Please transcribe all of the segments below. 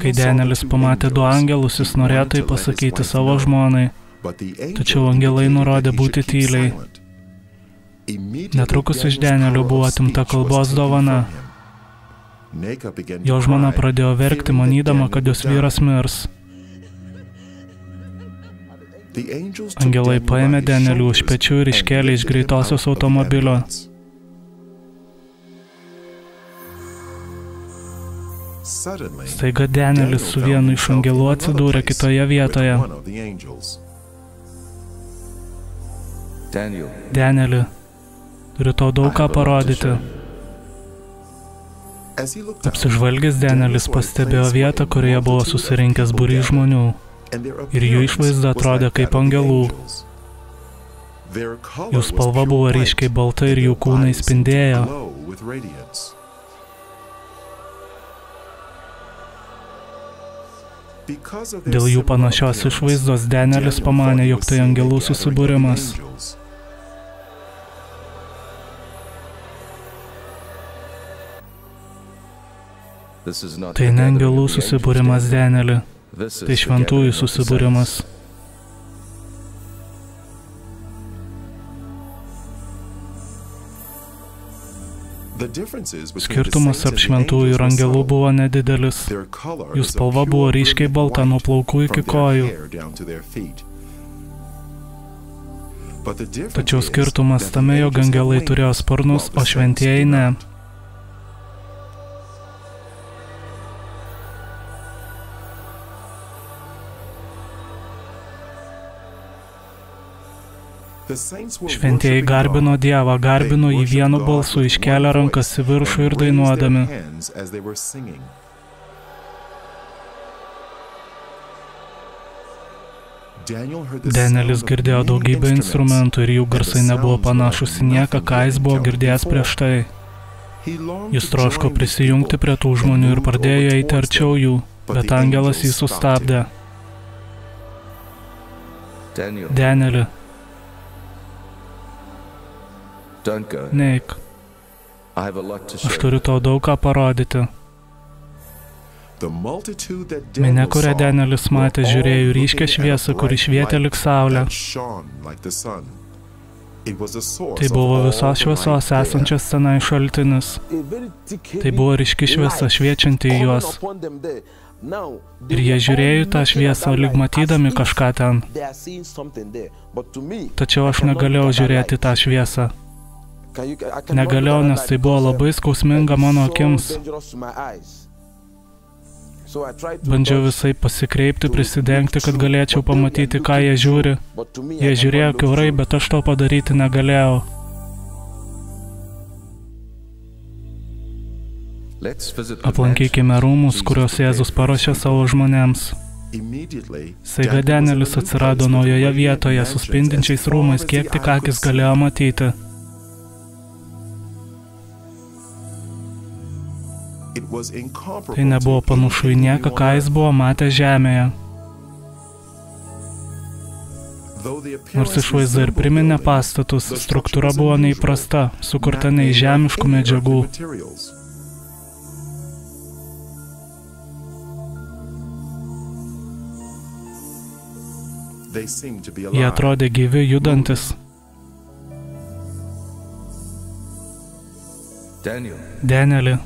Kai Danielis pamatė du angelus, jis norėjo tai pasakyti savo žmonai, tačiau angelai nurodė būti tyliai. Netrukus iš Danielio buvo atimta kalbos dovana. Jo žmona pradėjo verkti, manydama, kad jos vyras mirs. Angelai paėmė Danielį už pečių ir iškėlė iš greitosios automobilio. Staiga Danielis su vienu iš angelų atsidūrė kitoje vietoje. Danieli, turiu tau daug ką parodyti. Apsižvalgęs Danielis pastebėjo vietą, kurioje buvo susirinkęs būrys žmonių, ir jų išvaizda atrodė kaip angelų. Jų spalva buvo ryškiai balta ir jų kūnai spindėjo. Dėl jų panašios išvaizdos Danielis pamanė, jog tai angelų susibūrimas. Tai ne angelų susibūrimas, Danieli, tai šventųjų susibūrimas. Skirtumas tarp šventųjų ir angelų buvo nedidelis. Jų spalva buvo ryškiai balta nuo plaukų iki kojų. Tačiau skirtumas tame, jog angelai turėjo sparnus, o šventieji ne. Šventieji garbino Dievą, garbino jį vienu balsu, iškelę rankas į viršų ir dainuodami. Danielis girdėjo daugybę instrumentų ir jų garsai nebuvo panašus į nieką, ką jis buvo girdėjęs prieš tai. Jis troško prisijungti prie tų žmonių ir pradėjo eiti arčiau jų, bet angelas jį sustabdė. Danieli, neik. Aš turiu tau daug ką parodyti. Minia, kurią Danielis matė, žiūrėjo į ryškią šviesą, kuri švietė lyg saulė. Tai buvo visos šviesos esančios tenai šaltinis. Tai buvo ryški šviesa šviečianti į juos. Ir jie žiūrėjo tą šviesą, lyg matydami kažką ten. Tačiau aš negalėjau žiūrėti tą šviesą. Negalėjau, nes tai buvo labai skausminga mano akims. Bandžiau visai pasikreipti, prisidengti, kad galėčiau pamatyti, ką jie žiūri. Jie žiūrėjo kiaurai, bet aš to padaryti negalėjau. Aplankykime rūmus, kuriuos Jėzus paruošė savo žmonėms. Staiga Danielis atsirado naujoje vietoje, su spindinčiais rūmais, kiek tik akis galėjo matyti. Tai nebuvo panašu į nieką, ką jis buvo matęs žemėje. Nors išvaizda ir priminė pastatus, struktūra buvo neįprasta, sukurta ne iš žemiškų medžiagų. Jie atrodė gyvi, judantis. Danieli,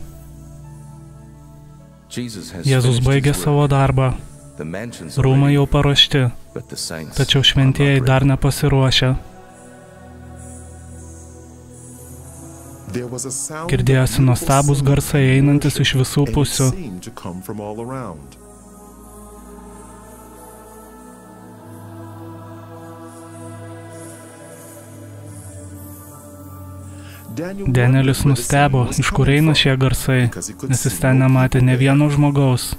Jėzus baigė savo darbą. Rūmai jau paruošti, tačiau šventieji dar nepasiruošę. Girdėjosi nuostabūs garsai einantis iš visų pusių. Danielis nustebo, iš kur eina šie garsai, nes jis ten nematė ne vieno žmogaus.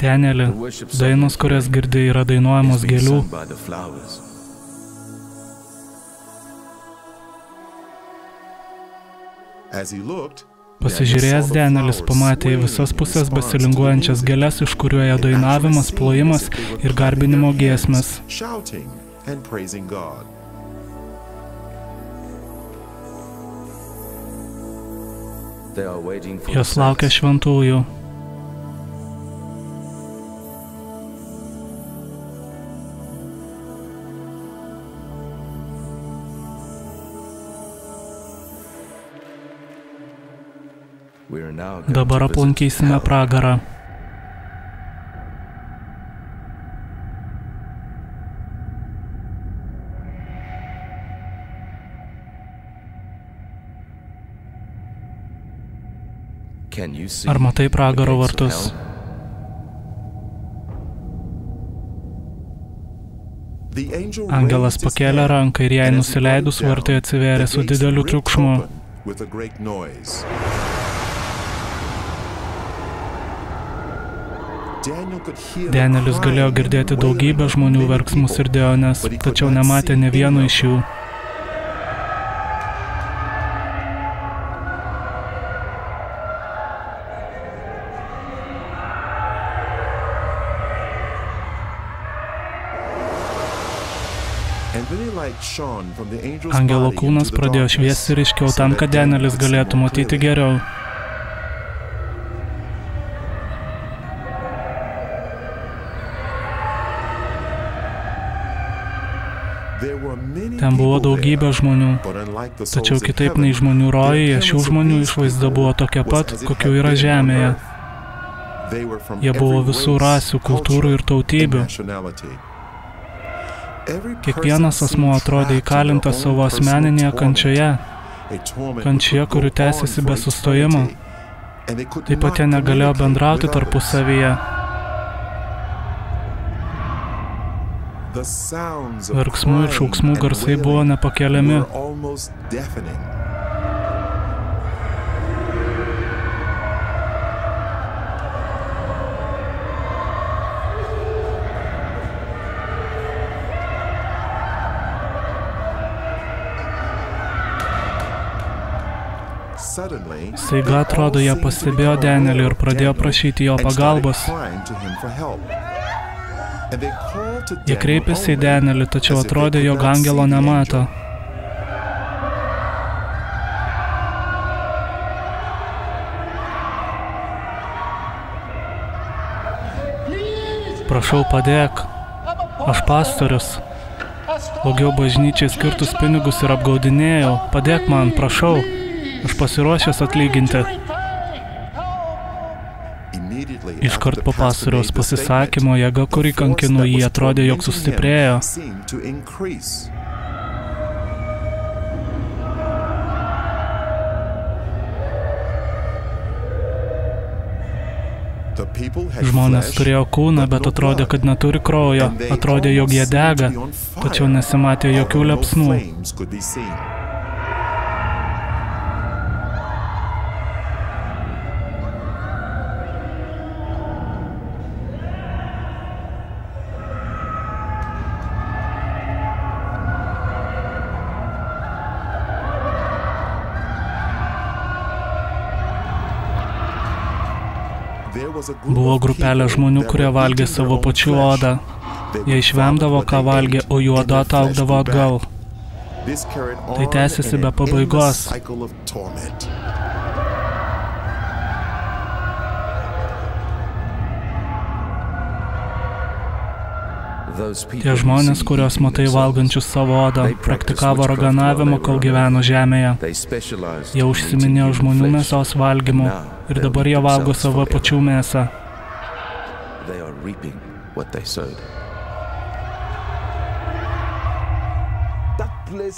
Danieli, dainos, kurias girdi, yra dainuojamos gėlių. Pasižiūrėjęs Danielis pamatė į visas pusės besilinguojančias gėles, iš kurių ėjo dainavimas, plojimas ir garbinimo giesmės. Jos laukia šventųjų. Dabar aplankysime pragarą. Ar matai pragaro vartus? Angelas pakėlė ranką ir jai nusileidus vartai atsivėrė su dideliu triukšmu. Danielis galėjo girdėti daugybę žmonių verksmus ir dejones, tačiau nematė nė vieno iš jų. Angelo kūnas pradėjo šviesti ryškiau tam, kad Danielis galėtų matyti geriau. Ten buvo daugybė žmonių, tačiau kitaip nei žmonių rojuje, šių žmonių išvaizda buvo tokia pat, kokių yra žemėje. Jie buvo visų rasių, kultūrų ir tautybių. Kiekvienas asmuo atrodė įkalintas savo asmeninėje kančioje, kuri tęsiasi be sustojimo. Taip pat jie negalėjo bendrauti tarpusavyje. Verksmų ir šauksmų garsai buvo nepakeliami. Staiga atrodo, jie pastebėjo Danielį ir pradėjo prašyti jo pagalbos. Jie kreipėsi į Danielį, tačiau atrodė, jog angelo nemato. Prašau, padėk. Aš pastorius. Vogiau bažnyčiai skirtus pinigus ir apgaudinėjau. Padėk man, prašau. Aš pasiruošęs atlyginti. Iškart po pastoriaus pasisakymo jėga, kuri kankino jį, atrodė, jog sustiprėjo. Žmonės turėjo kūną, bet atrodė, kad neturi kraujo. Atrodė, jog jie dega, tačiau nesimatė jokių liepsnų. Buvo grupelė žmonių, kurie valgė savo pačių odą. Jie išvemdavo, ką valgė, o jų oda ataugdavo atgal. Tai tęsiasi be pabaigos. Tie žmonės, kurios matai valgančius savo odą, praktikavo raganavimą, kol gyveno žemėje. Jie užsiminėjo žmonių mėsos valgymu ir dabar jie valgo savo pačių mėsą.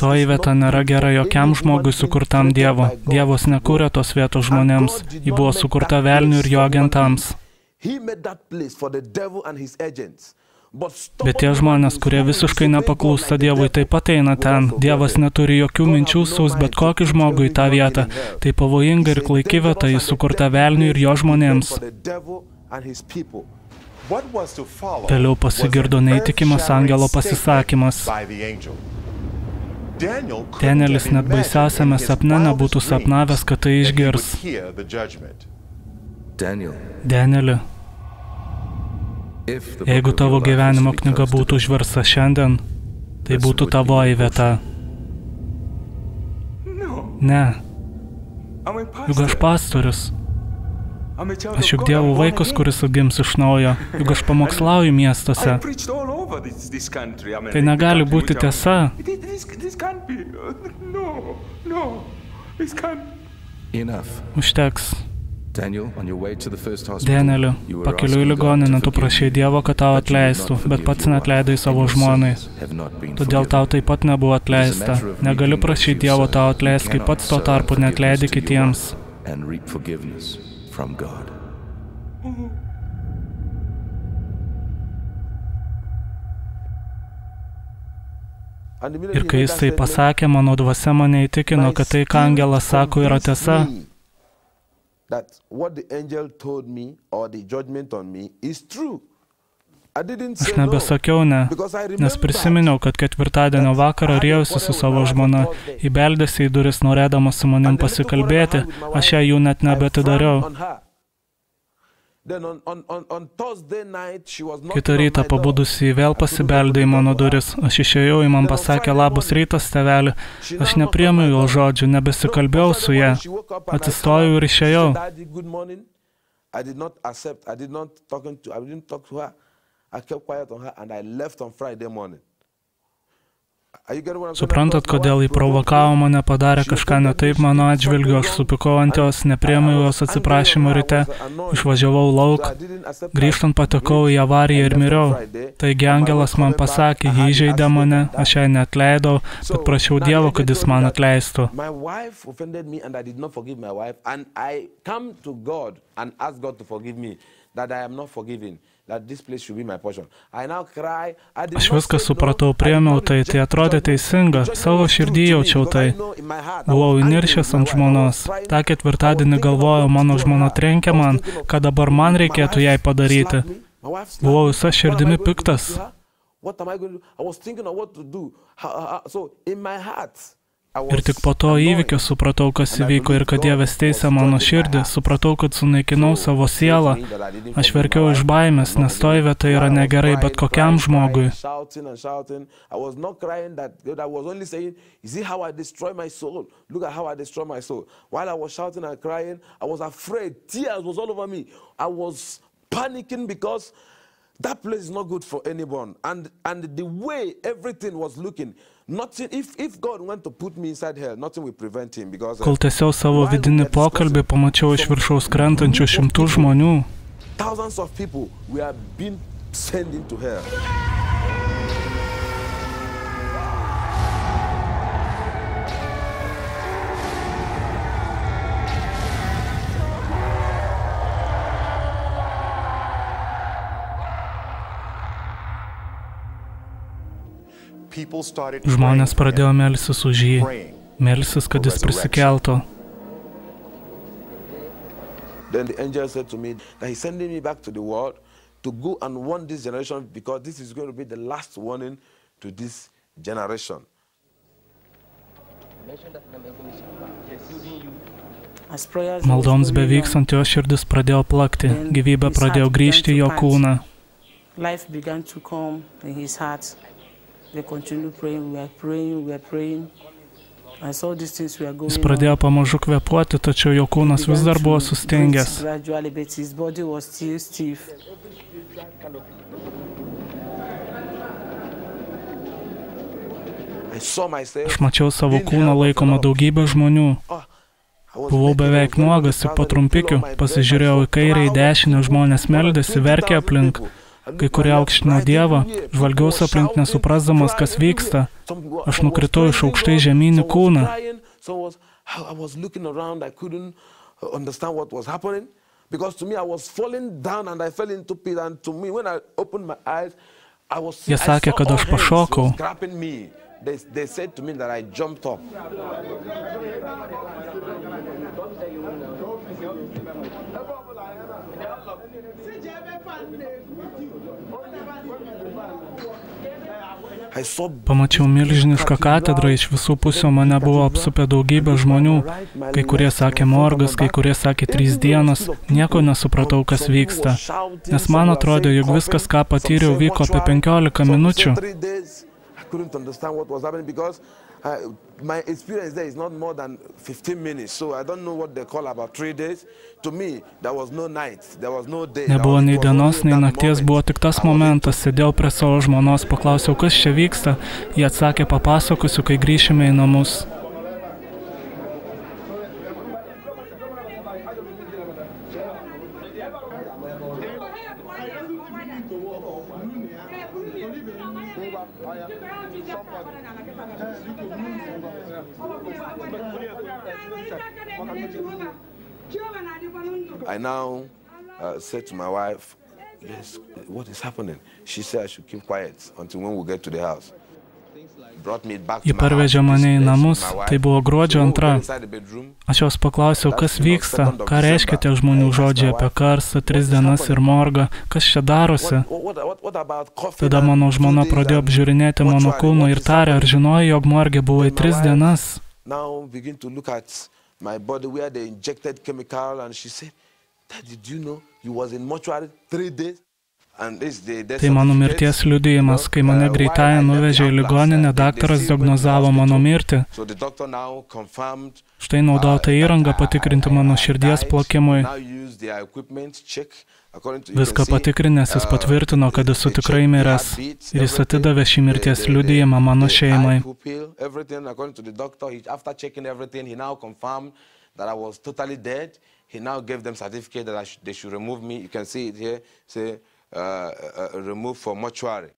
Toji vieta nėra gera jokiam žmogui sukurtam Dievo. Dievas nekūrė tos vietos žmonėms. Ji buvo sukurta velniui ir jo agentams. Bet tie žmonės, kurie visiškai nepaklūsta Dievui, taip pat eina ten. Dievas neturi jokių minčių saus bet kokį žmogų į tą vietą. Tai pavojinga ir klaiki vieta, jis sukurta velniui ir jo žmonėms. Vėliau pasigirdo neįtikimas angelo pasisakymas. Danielis net baisiausiame sapne nebūtų sapnavęs, kad tai išgirs. Danieli, jeigu tavo gyvenimo knyga būtų užversta šiandien, tai būtų tavoji vieta. Ne. Juk aš pastorius. Aš juk Dievo vaikas, kuris atgims iš naujo. Juk aš pamokslauju miestuose. Tai negali būti tiesa. Užteks. Danieli, pakeliui į ligoninę tu prašei Dievo, kad tau atleistų, bet pats neatleidai savo žmonai. Todėl tau taip pat nebuvo atleista. Negali prašyti Dievo tau atleis, kai pats tuo tarpu neatleidi kitiems. Ir kai jis tai pasakė, mano dvasia mane įtikino, kad tai, ką angelas sako, yra tiesa. Aš nebesakiau ne, nes prisiminiau, kad ketvirtadienio vakarą rėjausi su savo žmona, įbeldėsi į duris norėdamas su manim pasikalbėti, aš ją jų net nebetidariau. Kitą rytą pabudusi jį vėl pasibeldė į mano duris. Aš išėjau, jį man pasakė labas rytas, tėveli. Aš nepriėmiau jo žodžių, nebesikalbėjau su ja. Atsistojau ir išėjau. Suprantat, kodėl jį provokavo mane, padarė kažką ne taip mano atžvilgiu, aš supykau ant jos, nepriėmiau jos atsiprašymą ryte, išvažiavau lauk, grįžtant patekau į avariją ir miriau. Taigi angelas man pasakė, jį įžeidė mane, aš jai neatleidau, bet prašiau Dievo, kad jis man atleistų. Aš viską supratau, priėmiau tai atrodė teisinga, savo širdį jaučiau tai. Buvau įniršęs ant žmonos. Ta ketvirtadienį galvojau, mano žmona trenkė man, ką dabar man reikėtų jai padaryti. Buvau visa širdimi piktas. Ir tik po to įvykio supratau, kas įvyko ir kad Dievas teisė mano širdį, supratau, kad sunaikinau savo sielą. Aš verkiau iš baimės, nes toji vieta yra negerai bet kokiam žmogui. That place is not good for anyone, and the way everything was looking, nothing. If God went to put me inside hell, nothing will prevent him because. Kol tęsiau savo vidinį pokalbį, pamačiau iš viršaus krentančių šimtų žmonių. Thousands of people were being sent into hell. Žmonės pradėjo melsis už jį, melsis, kad jis prisikeltų. Then the angel said to me that he's sending me back to the world to go and warn this generation because this is going to be the last warning to this generation. Maldoms bevykstant jo širdis pradėjo plakti, gyvybė pradėjo grįžti į jo kūną. Life began to come in his heart. They continued praying, we were praying. I saw these things were going on. Jis pradėjo pamažu kvėpuoti, tačiau jo kūnas vis dar buvo sustingęs. Gradually, but his body was still stiff. Aš mačiau savo kūną laikomą daugybę žmonių. Buvau beveik nuogas ir po trumpikių, pasižiūrėjau į kairę, į dešinę, žmonės meldėsi, verkė aplink. Kai kurie aukštino Dievą, žvalgiausi aplink nesuprasdamas, kas vyksta. Aš nukritau iš aukštai žemyn į kūną. Jie sakė, kad aš pašokau. They said to me that I jumped up. Pamačiau milžinišką katedrą, iš visų pusių mane buvo apsupę daugybę žmonių. Kai kurie sakė morgas, kai kurie sakė 3 dienos. Nieko nesupratau, kas vyksta. Nes man atrodė, jog viskas, ką patyriau, vyko apie 15 minučių. Couldn't understand what was happening because my experience there is not more than 15 minutes. So I don't know what they call about 3 days. To me, there was no night, there was no day. Nebuvo nei dienos, nei nakties, buvo tik tas momentas. Sėdėjau prie savo žmonos, paklausiau, kas čia vyksta. Jie atsakė, papasakosiu, kai grįšime į namus. I now said to my wife, yes, what is happening? She said I should keep quiet until when we get to the house. Ji parvežė mane į namus, tai buvo gruodžio 2. Aš jos paklausiau, kas vyksta, ką reiškia tie žmonių žodžiai apie karstą, 3 dienas ir morgą, kas čia darosi. Tada mano žmona pradėjo apžiūrinėti mano kūną ir tarė, ar žinojai, jog morgė buvai 3 dienas. Tai mano mirties liudijimas, kai mane greitąją nuvežė į ligoninę, daktaras diagnozavo mano mirtį. Štai naudota įranga patikrinti mano širdies plakimui. Viską patikrinęs jis patvirtino, kad esu tikrai miręs ir jis atidavė šį mirties liudijimą mano šeimai. He now gave them certificate that they should remove me. You can see it here, say, remove for mortuary.